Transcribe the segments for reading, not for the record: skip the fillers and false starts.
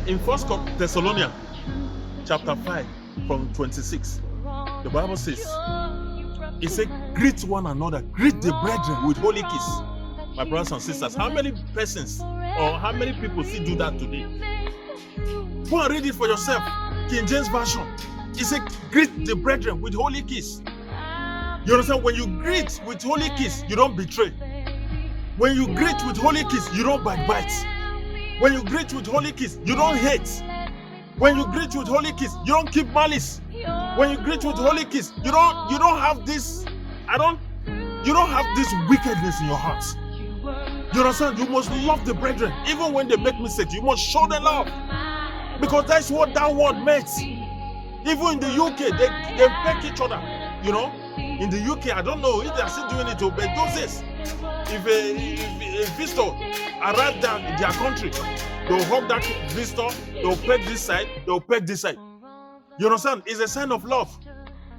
In First Thessalonians chapter 5 from 26, the Bible says, it said, greet one another, greet the brethren with holy kiss. My brothers and sisters, how many persons or how many people still do that today? Go and read it for yourself. King James Version. It said, greet the brethren with holy kiss. You understand? When you greet with holy kiss, you don't betray. When you greet with holy kiss, you don't backbite. When you greet with holy kiss, you don't hate. When you greet with holy kiss, you don't keep malice. When you greet with holy kiss, you don't have this, you don't have this wickedness in your heart. You understand? You must love the brethren. Even when they make mistakes, you must show them love. Because that's what that word meant. Even in the UK, they peck each other. You know? In the UK, I don't know if they're still doing it, but those days, if a visitor arrived at their country, they'll hug that visitor, they'll peck this side, they'll peck this side. You understand? It's a sign of love.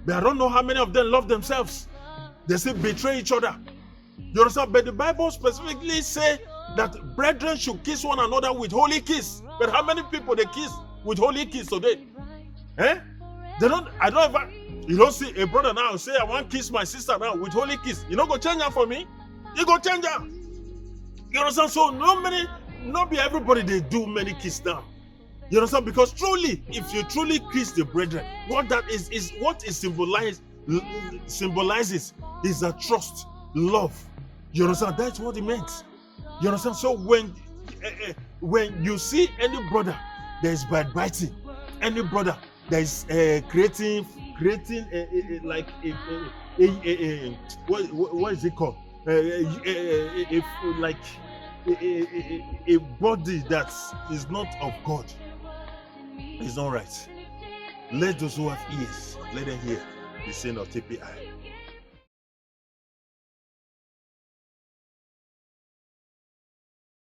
But I don't know how many of them love themselves. They say betray each other. You understand? But the Bible specifically say that brethren should kiss one another with holy kiss. But how many people they kiss with holy kiss today? Eh? They don't. I don't ever. You don't see a brother now say, I want to kiss my sister now with holy kiss. You don't go change her for me. You go change her. You understand? So not be everybody they do many kiss now. You understand? Because truly, if you truly kiss the brethren, what that is what it symbolizes is a trust, love. You understand? That's what it meant. You understand? So when you see any brother that is backbiting, any brother that is creating like what is it called? Like a body that is not of God, is not right. Let those who have ears, let them hear the saying of TPI.